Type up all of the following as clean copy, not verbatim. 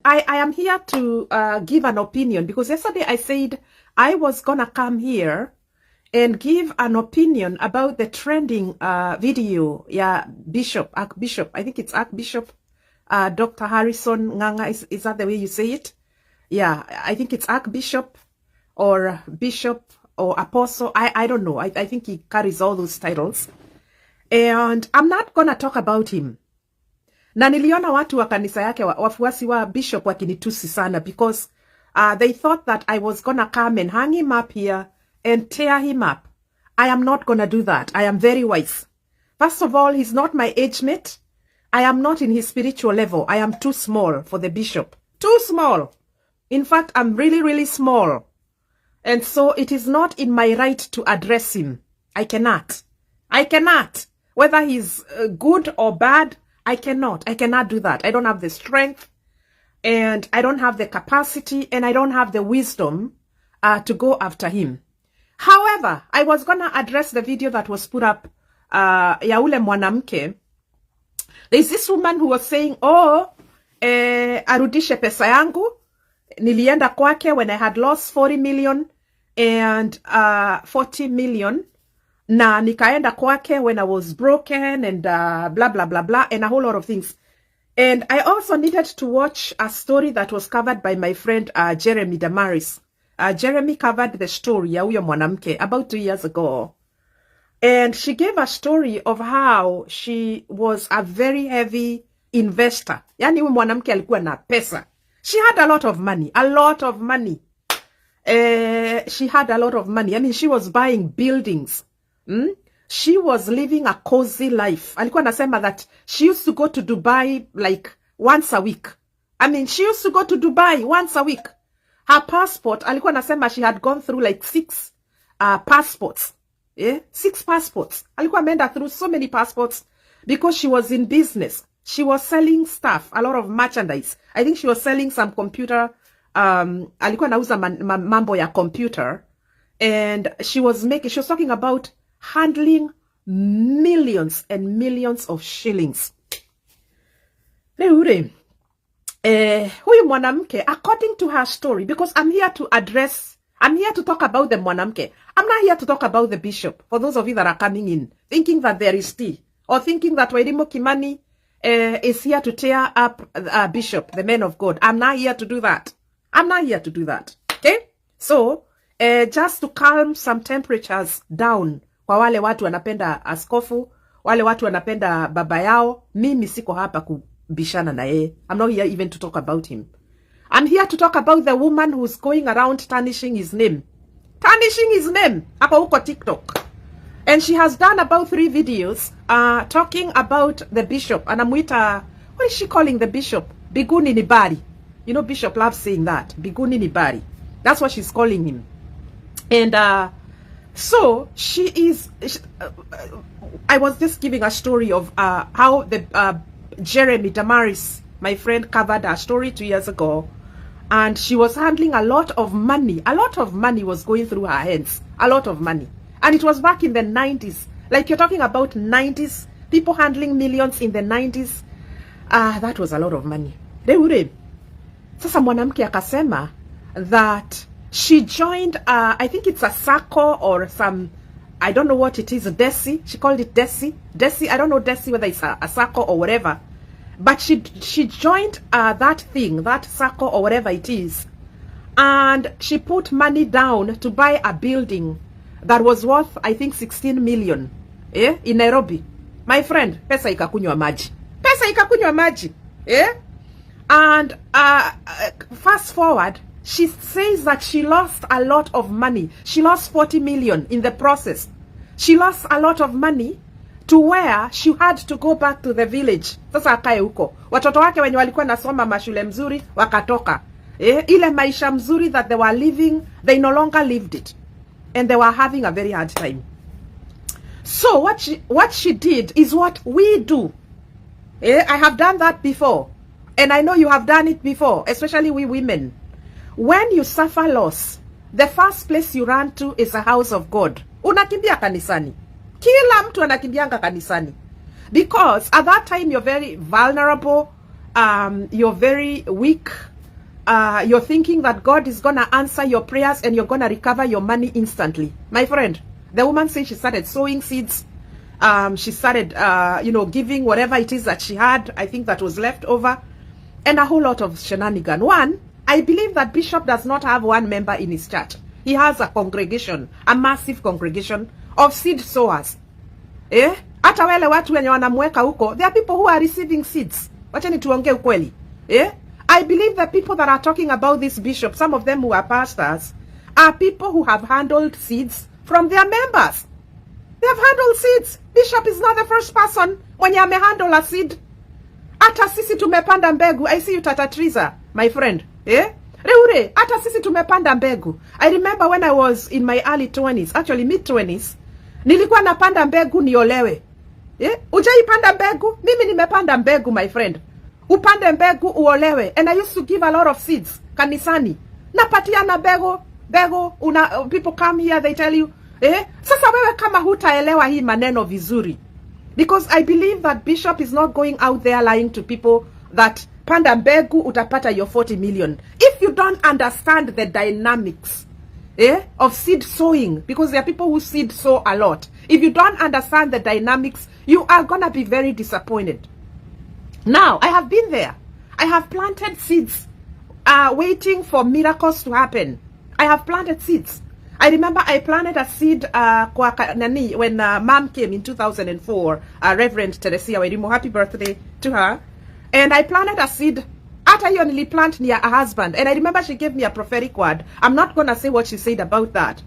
I am here to give an opinion because yesterday I said I was gonna come here and give an opinion about the trending video. Yeah, Archbishop. I think it's Archbishop Dr. Harrison Nganga. Is that the way you say it? Yeah, I think it's Archbishop or Bishop or Apostle. I don't know. I think he carries all those titles. And I'm not gonna talk about him. Na niliona watu wa kanisa yake wafuasi wa Bishop wakinitusi sana because they thought that I was gonna come and hang him up here and tear him up. I am not gonna do that. I am very wise. First of all, he's not my age mate. I am not in his spiritual level. I am too small for the Bishop. Too small. In fact, I'm really, really small. And so it is not in my right to address him. I cannot. Whether he's good or bad, I cannot do that. I don't have the strength and I don't have the capacity and I don't have the wisdom to go after him. However, I was going to address the video that was put up ya ule mwanamke. There's this woman who was saying, arudishe pesa yangu. Nilienda kwake when I had lost 40 million and 40 million. Na nikaenda kwake when I was broken and blah, blah, blah, blah, and a whole lot of things. And I also needed to watch a story that was covered by my friend Jeremy Damaris. Jeremy covered the story ya huyo mwanamke about 2 years ago. And she gave a story of how she was a very heavy investor. Yani huyo mwanamke alikuwa na pesa. She had a lot of money. She had a lot of money. I mean, she was buying buildings. She was living a cozy life. Alikuwa nasema that she used to go to Dubai like once a week. I mean, she used to go to Dubai once a week. Her passport, alikuwa nasema she had gone through like 6 passports. Yeah? 6 passports. Alikuwa ameenda through so many passports because she was in business. She was selling stuff, a lot of merchandise. I think she was selling some computer. Alikuwa nauza mambo ya computer. And she was talking about handling millions and millions of shillings. Huyu mwanamke, according to her story, because I'm here to talk about the mwanamke. I'm not here to talk about the bishop. For those of you that are coming in, thinking that there is tea, or thinking that Wairimu Kimani is here to tear up Bishop, the man of God. I'm not here to do that. Okay? So, just to calm some temperatures down kwa wale watu wanapenda askofu, wale watu wanapenda baba yao, mimi siko hapa kubishana na yeye. I'm not here even to talk about him. I'm here to talk about the woman who's going around tarnishing his name. Hapa huko TikTok. And she has done about 3 videos talking about the bishop. Anamuita, what is she calling the bishop? Biguni ni bari. You know, Bishop loves saying that. Biguni ni bari. That's what she's calling him. And so I was just giving a story of how the Jeremy Damaris, my friend, covered her story 2 years ago. And she was handling a lot of money. A lot of money was going through her hands. A lot of money. And it was back in the 90s. Like you're talking about 90s. People handling millions in the 90s. That was a lot of money. Sasa mwanamke akasema that she joined, I think it's a circle or some, I don't know what it is, Desi. She called it Desi. I don't know Desi, whether it's a circle or whatever. But she joined that thing, that circle or whatever it is. And she put money down to buy a building that was worth, I think, 16 million. In Nairobi. My friend, pesa ikakunywa maji. And fast forward, she says that she lost a lot of money. She lost 40 million in the process. She lost a lot of money to where she had to go back to the village. Sasa akae huko. Watoto wake wenye walikuwa nasoma mashule mzuri wakatoka. Ile maisha mzuri that they were living, they no longer lived it. And they were having a very hard time. So what she did is what we do. I have done that before. And I know you have done it before, especially we women. When you suffer loss, the first place you run to is a house of God. Unakimbia kanisani. Kila mtu anakimbianga kanisani. Because at that time you're very vulnerable, you're very weak, you're thinking that God is gonna answer your prayers and you're gonna recover your money instantly. My friend, the woman said she started sowing seeds. She started, giving whatever it is that she had. I think that was left over, and a whole lot of shenanigans. One, I believe that Bishop does not have one member in his church. He has a congregation, a massive congregation of seed sowers. Hata wale watu wenye wanamweka huko, there are people who are receiving seeds. Wacheni tuongee ukweli. I believe the people that are talking about this bishop, some of them who are pastors, are people who have handled seeds from their members. They have handled seeds. Bishop is not the first person when you handle a seed. Hata sisi tumepanda mbegu. I see you, Tata Triza, my friend. Reure, hata sisi tumepanda mbegu. I remember when I was in my early 20s, actually mid-20s, nilikuwa napanda mbegu niolewe. Ujaipanda mbegu? Mimi nimepanda mbegu, my friend. Upande mbegu uolewe. And I used to give a lot of seeds kanisani. Napatiana bego, people come here, they tell you, sasa wewe kama hutaelewa hii maneno vizuri. Because I believe that Bishop is not going out there lying to people that panda mbegu utapata your 40 million. If you don't understand the dynamics of seed sowing, because there are people who seed sow a lot. If you don't understand the dynamics, you are gonna be very disappointed. Now, I have been there. I have planted seeds, waiting for miracles to happen. I have planted seeds. I remember I planted a seed when mom came in 2004, Reverend Teresia Wairimu, happy birthday to her. And I planted a seed. After you only plant near a husband. And I remember she gave me a prophetic word. I'm not going to say what she said about that.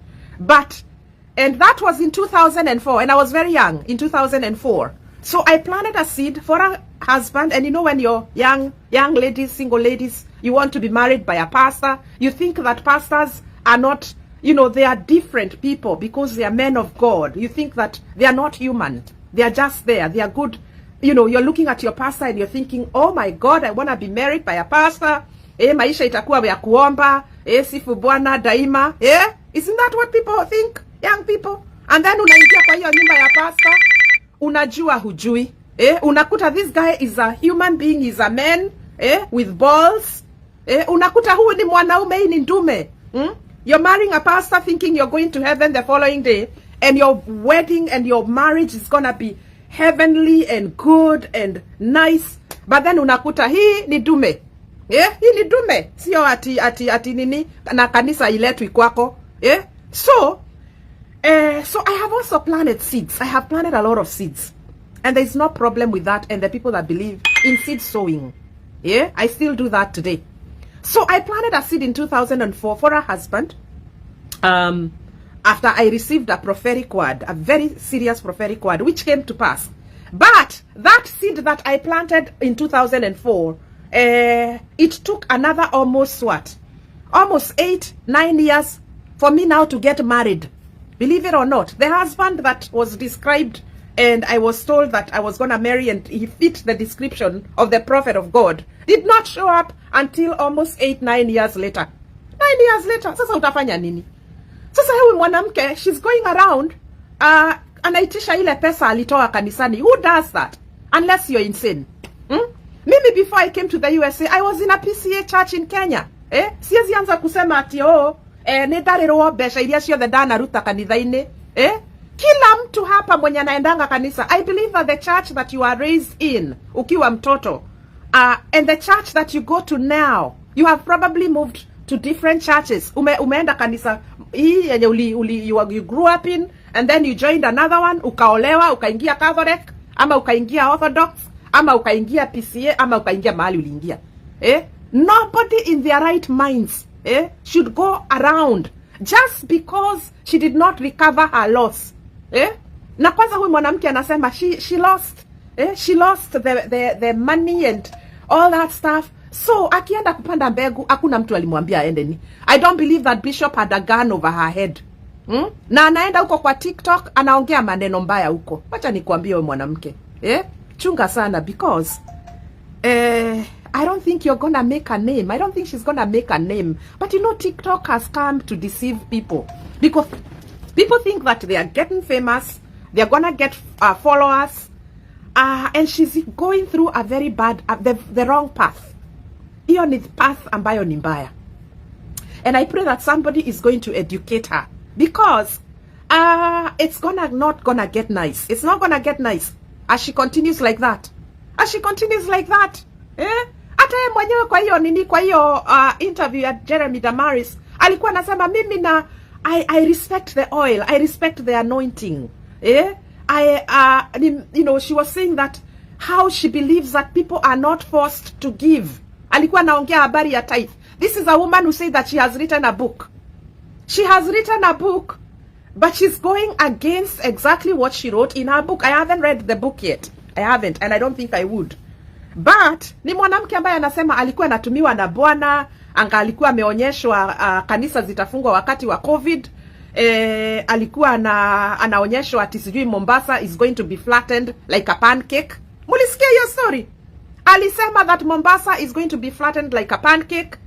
And that was in 2004. And I was very young in 2004. So I planted a seed for a husband. And you know, when you're young ladies, single ladies, you want to be married by a pastor. You think that pastors are not, they are different people because they are men of God. You think that they are not human. They are just there. They are good. You're looking at your pastor and you're thinking, oh my God, I want to be married by a pastor. Maisha itakuwa ya kuomba. Sifu Bwana daima. Isn't that what people think? Young people. And then unaingia kwa hiyo nyumba ya pastor. Unajua hujui. Unakuta this guy is a human being, is a man. With balls. Unakuta huyu ni mwanaume, hii ni ndume. You're marrying a pastor thinking you're going to heaven the following day. And your wedding and your marriage is gonna be heavenly and good and nice, but then unakuta hii ni dume. Hii ni dume, sio ati nini na kanisa iletwi kwako. So I have also planted seeds. I have planted a lot of seeds, and there's no problem with that. And the people that believe in seed sowing, I still do that today. So I planted a seed in 2004 for a husband. After I received a prophetic word, a very serious prophetic word, which came to pass. But that seed that I planted in 2004, it took another almost 8-9 years for me now to get married. Believe it or not, the husband that was described and I was told that I was going to marry and he fit the description of the prophet of God did not show up until almost 8-9 years later. 9 years later, sasa utafanya nini? Sasa huyu mwanamke, she's going around, anaitisha ile pesa alitoa kanisani. Who does that? Unless you're insane. Mimi before I came to the USA, I was in a PCA church in Kenya. Siwezi anza kusema ati nĩndarĩrwo mbeca iria ciothe ndanaruta kanitha-inĩ. Kila mtu hapa mwenye anaendanga kanisa. I believe that the church that you are raised in, ukiwa mtoto, and the church that you go to now, you have probably moved to different churches. Umeenda kanisa hii yenye you grew up in, and then you joined another one, ukaolewa, ukaingia Catholic, ama ukaingia Orthodox, ama ukaingia PCA, ama ukaingia mahali uliingia. Nobody in their right minds should go around just because she did not recover her loss. Na kwanza huyu mwanamke anasema she lost the money and all that stuff. So akienda kupanda mbegu hakuna mtu alimwambia aende ni. I don't believe that Bishop had a gun over her head. Na anaenda huko kwa TikTok anaongea maneno mbaya huko. Acha nikwambie wewe mwanamke. Chunga sana because I don't think you're gonna make a name. I don't think she's gonna make a name. But TikTok has come to deceive people. Because people think that they are getting famous. They're gonna get followers. And she's going through a very bad, the wrong path. Hiyo ni path ambayo ni mbaya. And I pray that somebody is going to educate her, because it's not gonna get nice. It's not gonna get nice as she continues like that. As she continues like that. Hata yeye mwenyewe kwa hiyo interview ya Jeremy Damaris alikuwa anasema mimi na I respect the oil. I respect the anointing. She was saying that how she believes that people are not forced to give. Alikuwa anaongea habari ya tithe. This is a woman who said that she has written a book. She has written a book, but she's going against exactly what she wrote in her book. I haven't read the book yet. I haven't, and I don't think I would. But ni mwanamke ambaye anasema alikuwa anatumiwa na Bwana, anga alikuwa ameonyeshwa kanisa zitafungwa wakati wa COVID. Alikuwa anaonyeshwa ati sijui Mombasa is going to be flattened like a pancake. Mulisikia hiyo story? Alisema that Mombasa is going to be flattened like a pancake,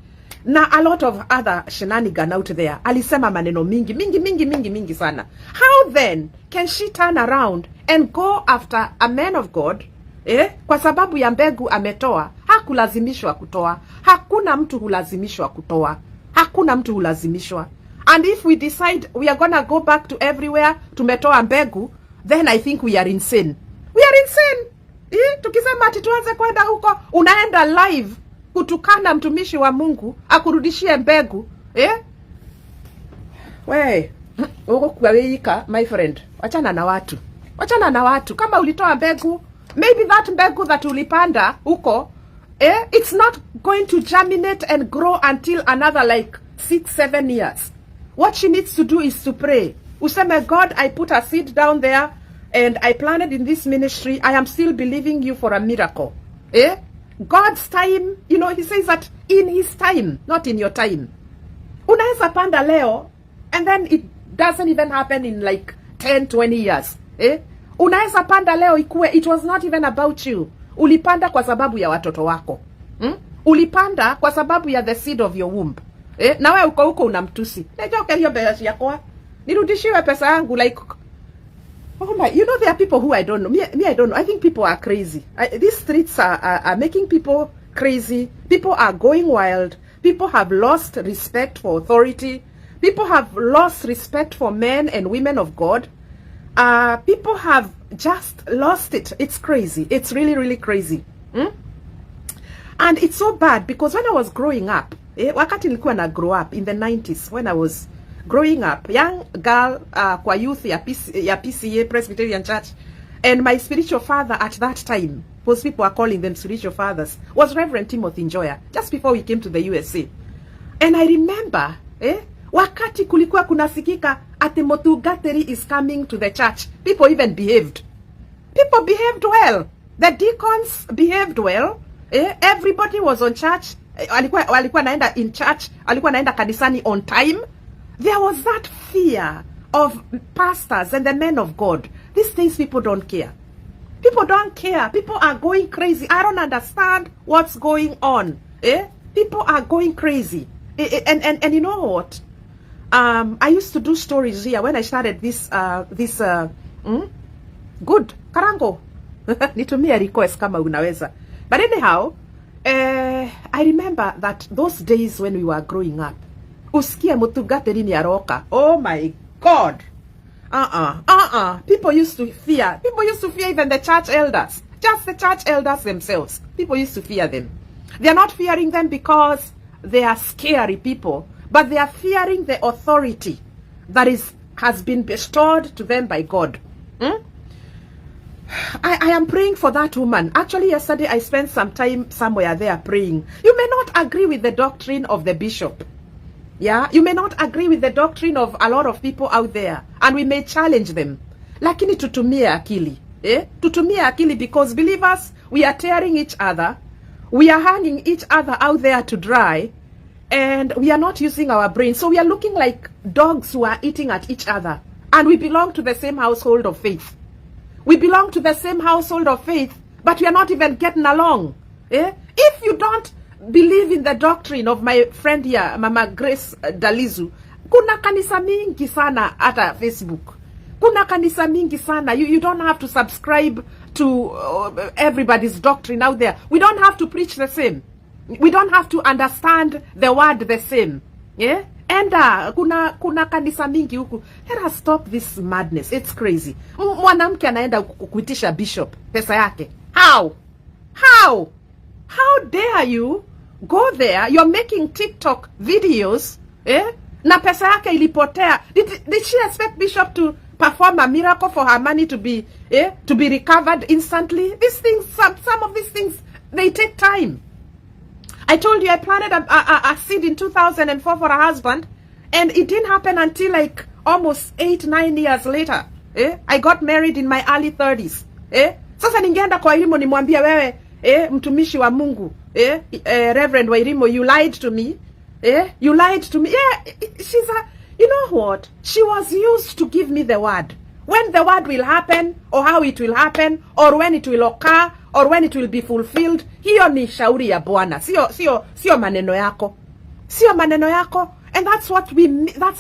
na a lot of other shenanigans out there. Alisema maneno mingi sana. How then can she turn around and go after a man of God? Kwa sababu ya mbegu ametoa. Hakulazimishwa kutoa. Hakuna mtu hulazimishwa kutoa. Hakuna mtu hulazimishwa. And if we decide we are gonna go back to everywhere tumetoa mbegu, then I think we are insane. We are insane. Tukisema ati tuanze kwenda huko, unaenda live kutukana mtumishi wa Mungu akurudishie mbegu. Uko kuweika, my friend. Wachana na watu. Wachana na watu. Kama ulitoa mbegu, maybe that mbegu that ulipanda huko, it's not going to germinate and grow until another like 6-7 years. What she needs to do is to pray. Useme, God, I put a seed down there and I planted in this ministry. I am still believing you for a miracle. God's time, he says that in his time, not in your time. Unaweza panda leo and then it doesn't even happen in like 10-20 years. Unaweza panda leo ikue, it was not even about you. Ulipanda kwa sababu ya watoto wako. Ulipanda kwa sababu ya the seed of your womb. Na wewe uko unamtusi. Nejoke hiyo pesa yako. Nirudishiwe pesa yangu like, oh my, there are people who I don't know. Me I don't know. I think people are crazy. These streets are making people crazy. People are going wild. People have lost respect for authority. People have lost respect for men and women of God. People have just lost it. It's crazy. It's really, really crazy. And it's so bad because when I was growing up, wakati nilikuwa na grow up in the 90s, when I was growing up, young girl, kwa youth ya PCA, Presbyterian Church, and my spiritual father at that time, most people are calling them spiritual fathers, was Reverend Timothy Njoya, just before we came to the USA. And I remember, wakati kulikuwa kunasikika ati Motugateri is coming to the church, people even behaved. People behaved well. The deacons behaved well. Everybody was on church. Walikuwa naenda in church. Walikuwa naenda kanisani on time. There was that fear of pastors and the men of God. These things people don't care. People don't care. People are going crazy. I don't understand what's going on. People are going crazy. And you know what? I used to do stories here when I started this good Karango. Nitumia request kama unaweza. But anyhow, I remember that those days when we were growing up, usikie Mutugateri ni aroka. Oh my God. People used to fear. People used to fear even the church elders. Just the church elders themselves. People used to fear them. They are not fearing them because they are scary people, but they are fearing the authority that has been bestowed to them by God. I am praying for that woman. Actually, yesterday I spent some time somewhere there praying. You may not agree with the doctrine of the bishop. Yeah, you may not agree with the doctrine of a lot of people out there, and we may challenge them. Lakini tutumie akili. Tutumie akili, because believers, we are tearing each other. We are hanging each other out there to dry, and we are not using our brain. So we are looking like dogs who are eating at each other. And we belong to the same household of faith. We belong to the same household of faith, but we are not even getting along. If you don't believe in the doctrine of my friend here, Mama Grace Dalizu, kuna kanisa mingi sana ata Facebook. Kuna kanisa mingi sana. You don't have to subscribe to everybody's doctrine out there. We don't have to preach the same. We don't have to understand the word the same. Yeah? And kuna kanisa mingi huku. Let us stop this madness. It's crazy. Mwanamke anaenda kuitisha bishop pesa yake. How? How? How dare you go there? You're making TikTok videos, na pesa yake ilipotea. Did she expect bishop to perform a miracle for her money to be recovered instantly? These things, some of these things, they take time. I told you I planted a seed in 2004 for a husband, and it didn't happen until like almost 8-9 years later. I got married in my early 30s. Sasa ningeenda kwa Wairimu nimwambia wewe, mtumishi wa Mungu, Reverend Wairimu, you lied to me. You lied to me. Yeah, she's a, you know what? She was used to give me the word. When the word will happen, or how it will happen, or when it will occur, or when it will be fulfilled. Hiyo ni shauri ya Bwana. Sio maneno yako. Sio maneno yako. And that's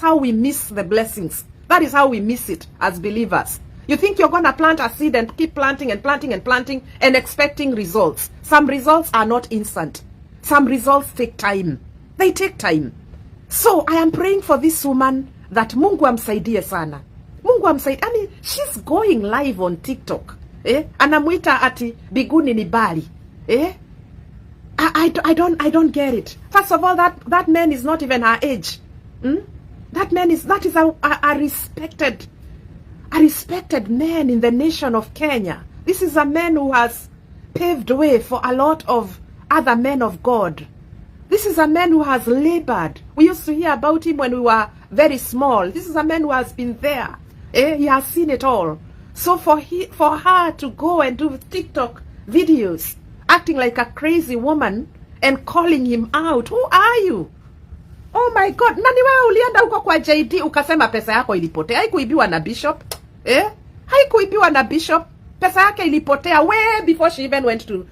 how we miss the blessings. That is how we miss it as believers. You think you're going to plant a seed and keep planting and planting and planting and expecting results. Some results are not instant. Some results take time. They take time. So I am praying for this woman that Mungu amsaidie sana. Mungu amsaidie. I mean, she's going live on TikTok. Anamuita ati biguni ni bali. I don't get it. First of all, that man is not even her age. That is a respected man in the nation of Kenya. This is a man who has paved way for a lot of other men of God. This is a man who has labored. We used to hear about him when we were very small. This is a man who has been there. He has seen it all. So for her to go and do TikTok videos, acting like a crazy woman and calling him out, who are you? Oh my God, nani wewe ulienda huko kwa JD ukasema pesa yako ilipotea? Haikuibiwa na bishop. Haikuibiwa na bishop. Pesa yake ilipotea way before she even went to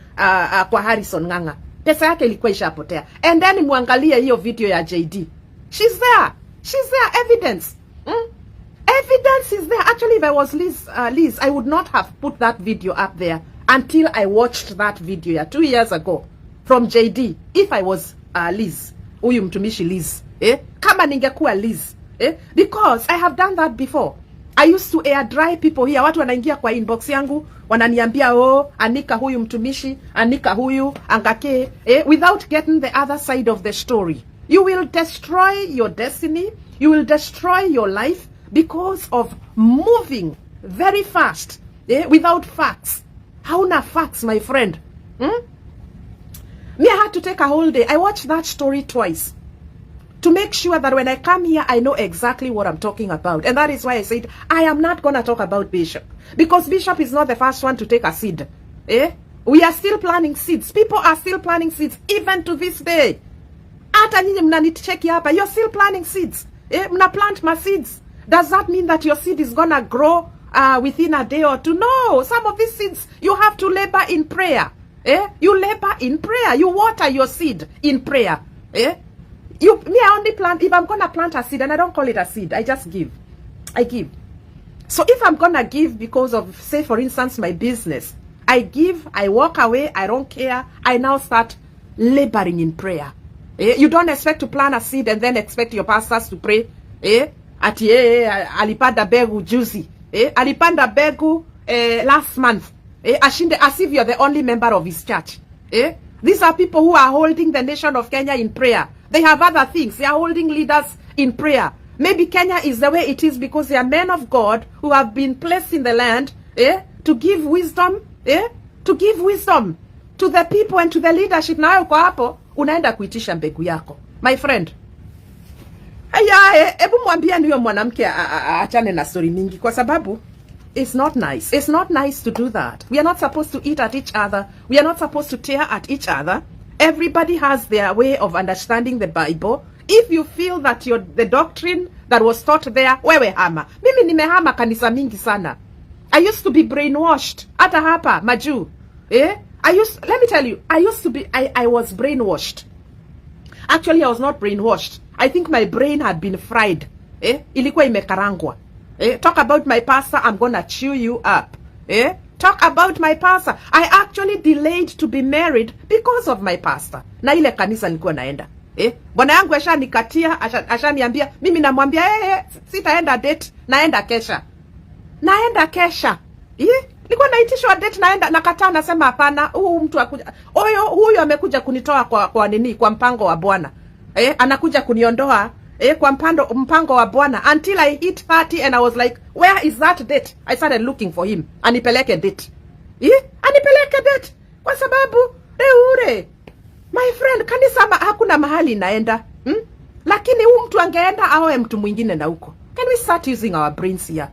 kwa Harrison Ng'ang'a. Pesa yake ilikuwa ishapotea. And then muangalie hiyo video ya JD. She's there. Evidence. Evidence is there. Actually, if I was Liz, I would not have put that video up there until I watched that video 2 years ago from JD. If I was Liz, huyu mtumishi Liz, kama ningekuwa Liz, because I have done that before. I used to air dry people here. Watu wanaingia kwa inbox yangu wananiambia, anika huyu mtumishi, anika huyu, angake, without getting the other side of the story. You will destroy your destiny. You will destroy your life because of moving very fast, without facts. Hauna facts, my friend. Me, I had to take a whole day. I watched that story twice to make sure that when I come here, I know exactly what I'm talking about. And that is why I said, I am not going to talk about Bishop. Because Bishop is not the first one to take a seed. We are still planting seeds. People are still planting seeds, even to this day. Hata nyinyi mnanicheki hapa, you're still planting seeds. Mna plant my seeds. Does that mean that your seed is going to grow within a day or two? No. Some of these seeds, you have to labor in prayer. You labor in prayer. You water your seed in prayer. I only plant, if I'm going to plant a seed, and I don't call it a seed, I just give. I give. So if I'm going to give because of, say, for instance, my business, I give, I walk away, I don't care. I now start laboring in prayer. You don't expect to plant a seed and then expect your pastors to pray. Ati alipanda begu juicy. Alipanda begu last month. Ashinde, as if you're the only member of his church. These are people who are holding the nation of Kenya in prayer. They have other things. They are holding leaders in prayer. Maybe Kenya is the way it is because they are men of God who have been placed in the land to give wisdom, to give wisdom to the people and to the leadership. Na uko hapo unaenda kuitisha mbegu yako. My friend. Ebu mwambia ndiyo mwanamke achane na story mingi kwa sababu it's not nice. It's not nice to do that. We are not supposed to eat at each other. We are not supposed to tear at each other. Everybody has their way of understanding the Bible. If you feel that the doctrine that was taught there, wewe hama. Mimi nimehama kanisa mingi sana. I used to be brainwashed. Hata hapa, maju. Let me tell you, I was brainwashed. Actually, I was not brainwashed. I think my brain had been fried. Ilikuwa imekarangwa. Talk about my pastor, I'm gonna chew you up. talk about my pastor. I actually delayed to be married because of my pastor. Na ile kanisa nilikuwa naenda. Bwana yangu ashanikatia, ashaniambia, mimi namwambia sitaenda date, naenda kesha. Naenda kesha. Nilikuwa naitishwa date, naenda, nakataa, nasema hapana, mtu akuja. Huyo amekuja kunitoa kwa nini? Kwa mpango wa Bwana. Anakuja kuniondoa kwa mpango wa Bwana. Until I hit 30 and I was like, where is that date? I started looking for him. Anipeleke date. Anipeleke date. Kwa sababu ure. My friend, kanisa hakuna mahali naenda. Lakini mtu angeenda awe mtu mwingine na huko. Can we start using our brains here?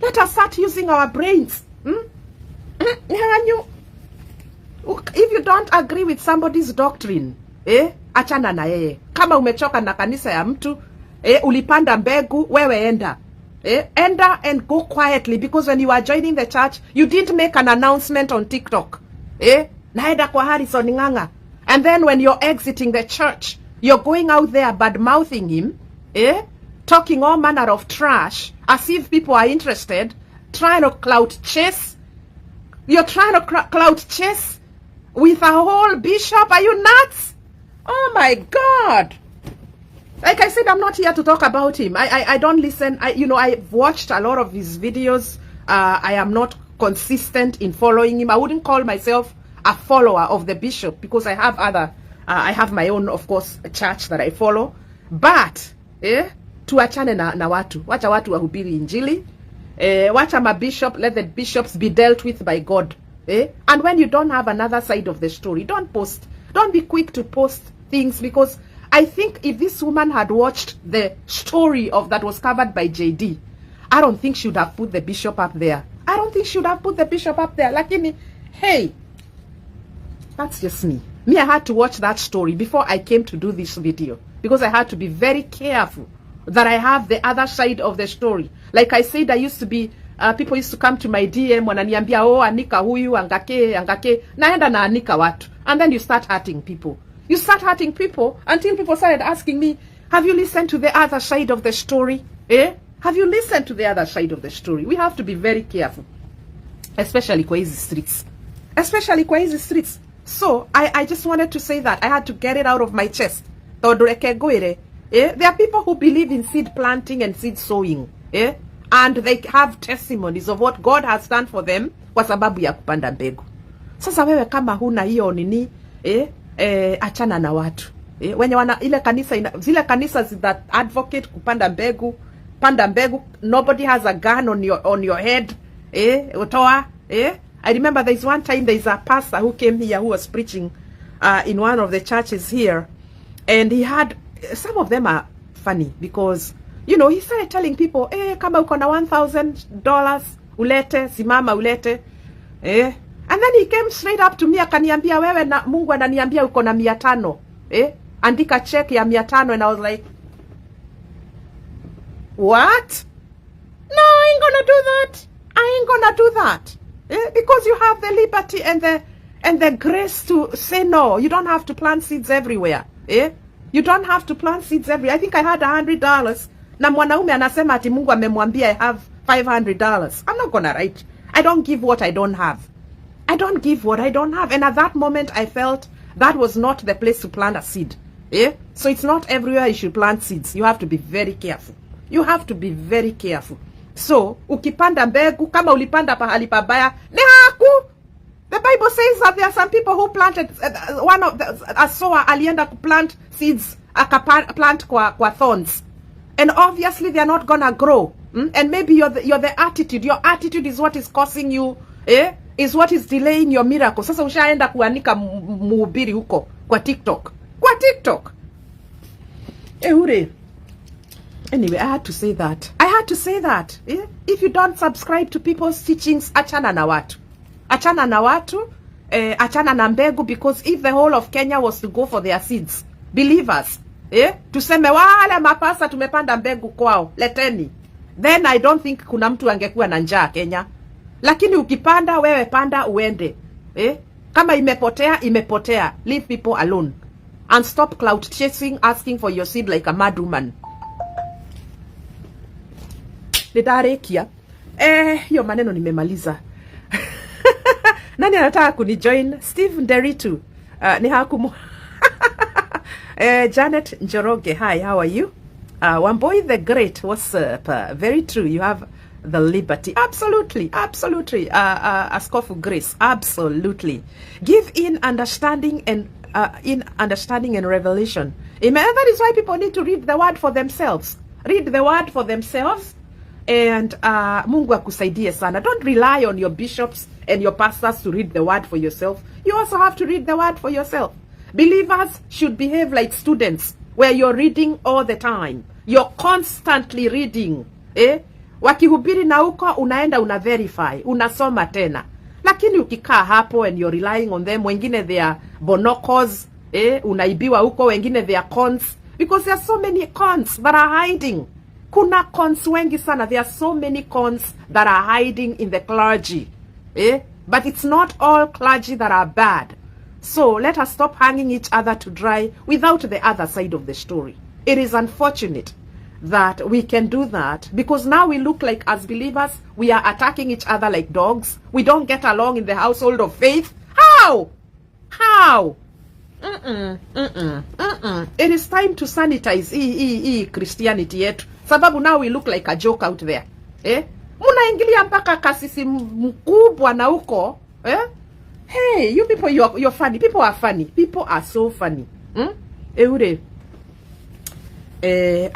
Let us start using our brains. If you don't agree with somebody's doctrine, achana na yeye. Kama umechoka na kanisa ya mtu, ulipanda mbegu, wewe enda. Enda and go quietly, because when you are joining the church, you didn't make an announcement on TikTok. Naenda kwa Harrison Ng'ang'a. And then when you're exiting the church, you're going out there bad-mouthing him, talking all manner of trash, as if people are interested, trying to clout chase. You're trying to clout chase with a whole bishop. Are you nuts? Oh my God. Like I said, I'm not here to talk about him. I don't listen. I've watched a lot of his videos. I am not consistent in following him. I wouldn't call myself a follower of the bishop, because I have I have my own, of course, church that I follow. But, tuachane na watu. Wacha watu wahubiri injili. Wacha mabishop, let the bishops be dealt with by God. And when you don't have another side of the story, don't post. Don't be quick to post things, because I think if this woman had watched the story that was covered by JD, I don't think she would have put the bishop up there. I don't think she would have put the bishop up there. Lakini, hey, that's just me. I had to watch that story before I came to do this video, because I had to be very careful that I have the other side of the story. Like I said, I used to be, people used to come to my DM wananiambia, anika huyu, angake, naenda na anika watu. And then you start hurting people. You start hurting people until people started asking me, have you listened to the other side of the story? Have you listened to the other side of the story? We have to be very careful. Especially kwa hizi streets. Especially kwa hizi streets. So, I just wanted to say that. I had to get it out of my chest. There are people who believe in seed planting and seed sowing. And they have testimonies of what God has done for them kwa sababu ya kupanda mbegu. Sasa wewe kama huna hiyo nini, achana na watu. Wenye wana ile kanisa, zile kanisa that advocate kupanda mbegu, panda mbegu, nobody has a gun on your head. Utoa, I remember there's one time there's a pastor who came here who was preaching in one of the churches here, and he had, some of them are funny because, he started telling people, kama uko na $1,000 ulete, simama ulete, and then he came straight up to me akaniambia, wewe na Mungu ananiambia uko na 500, andika check ya 500, and I was like, what? No, I ain't gonna do that. I ain't gonna do that. Because you have the liberty and the grace to say no. You don't have to plant seeds everywhere. You don't have to plant seeds everywhere. I think I had $100. Na mwanaume anasema ati Mungu amemwambia I have $500. I'm not gonna write. I don't give what I don't have. I don't give what I don't have. And at that moment, I felt that was not the place to plant a seed. So it's not everywhere you should plant seeds. You have to be very careful. You have to be very careful. So, ukipanda mbegu, kama ulipanda pahali pabaya, ni haku. The Bible says that there are some people who planted, a sower alienda to plant seeds, plant kwa thorns. And obviously they are not gonna grow. And maybe you're the attitude. Your attitude is what is causing you, is what is delaying your miracle. Sasa ushaenda kuanika mhubiri huko kwa TikTok. Kwa TikTok. Ure. Anyway, I had to say that. If you don't subscribe to people's teachings, achana na watu. Achana na watu, achana na mbegu, because if the whole of Kenya was to go for their seeds, believers, tuseme wale mapasa tumepanda mbegu kwao, leteni. Then I don't think kuna mtu angekuwa na njaa Kenya. Lakini ukipanda, wewe panda uende. Kama imepotea. Leave people alone. And stop clout chasing, asking for your seed like a mad woman. Nidarekia. Hiyo maneno nimemaliza. Nani anataka kunijoin? Steve Nderitu. Ni hakumu. Janet Njoroge, hi, how are you? Wamboi the Great, what's up? Very true, you have the liberty. Absolutely, absolutely. Askofu Grace, absolutely. Give in understanding and revelation. Amen. That is why people need to read the word for themselves. Read the word for themselves. And Mungu akusaidie sana. Don't rely on your bishops and your pastors to read the word for yourself. You also have to read the word for yourself. Believers should behave like students, where you're reading all the time. You're constantly reading. Wakihubiri na uko, unaenda una verify, unasoma tena. Lakini ukikaa hapo and you're relying on them, wengine they are bonokos, unaibiwa uko, wengine they are cons. Because there are so many cons that are hiding. Kuna cons wengi sana. There are so many cons that are hiding in the clergy. But it's not all clergy that are bad. So let us stop hanging each other to dry without the other side of the story. It is unfortunate that we can do that, because now we look like, as believers, we are attacking each other like dogs. We don't get along in the household of faith. How? It is time to sanitize Christianity yetu. Sababu now we look like a joke out there. Munaingilia mpaka kasisi mkubwa na uko. Hey, you people, you're funny. People are funny. People are so funny.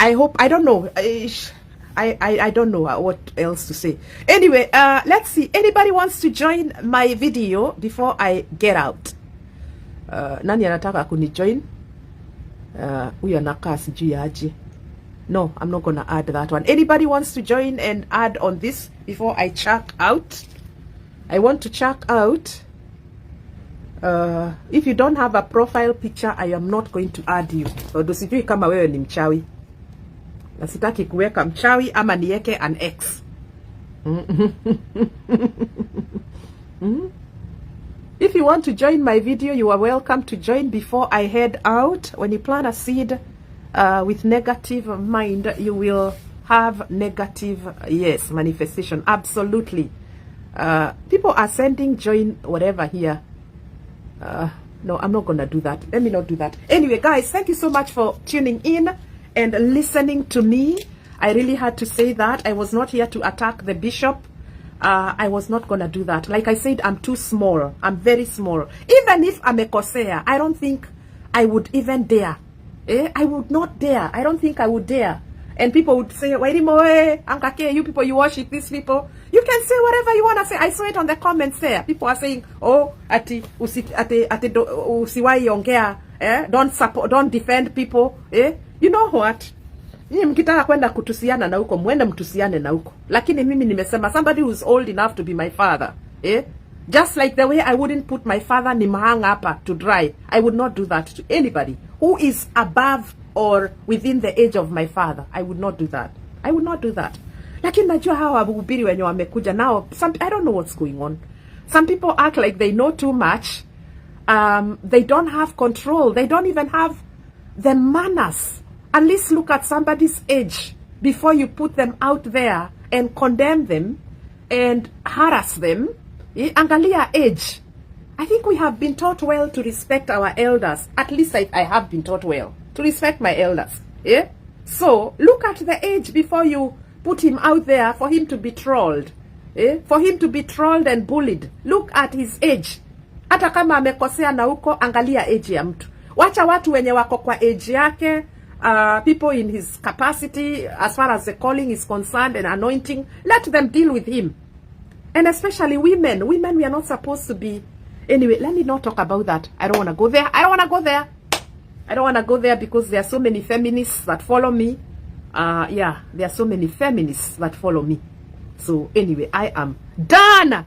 I hope, I don't know. I don't know what else to say. Anyway, let's see. Anybody wants to join my video before I get out? Nani anataka kunijoin? Huyu anakaa sijui aje. No, I'm not gonna add that one. Anybody wants to join and add on this before I check out? I want to check out. If you don't have a profile picture, I am not going to add you. So sijui kama wewe ni mchawi. Na sitaki kuweka mchawi ama niweke an X. If you want to join my video, you are welcome to join before I head out. When you plant a seed with negative mind, you will have negative, yes, manifestation. Absolutely. People are sending join whatever here. No, I'm not gonna do that. Let me not do that. Anyway, guys, thank you so much for tuning in and listening to me. I really had to say that. I was not here to attack the bishop. I was not gonna do that. Like I said, I'm too small. I'm very small. Even if I'm a kosea, I don't think I would even dare. I would not dare. I don't think I would dare. And people would say, Wairimu, Ankake, you people, you worship these people. You can say whatever you want to say. I saw it on the comments there. People are saying, oh, usiwai ongea, don't support, don't defend people. You know what? Nyinyi mkitaka kwenda kutusiana na huko, mwende mtusiane na huko. Lakini mimi nimesema, somebody who's old enough to be my father, just like the way I wouldn't put my father ni mahanga hapa to dry, I would not do that to anybody who is above or within the age of my father. I would not do that. I would not do that. Lakini najua hawa wahubiri wenye wamekuja now, I don't know what's going on. Some people act like they know too much. They don't have control. They don't even have the manners. At least look at somebody's age before you put them out there and condemn them and harass them. Angalia age. I think we have been taught well to respect our elders. At least I have been taught well to respect my elders. So look at the age before you put him out there for him to be trolled. For him to be trolled and bullied. Look at his age. Hata kama amekosea na uko, angalia age ya mtu. Wacha watu wenye wako kwa age yake, people in his capacity as far as the calling is concerned and anointing, let them deal with him. And especially women. Women, we are not supposed to be. Anyway, let me not talk about that. I don't want to go there. I don't want to go there. I don't want to go there because there are so many feminists that follow me. Yeah, there are so many feminists that follow me. So anyway, I am done.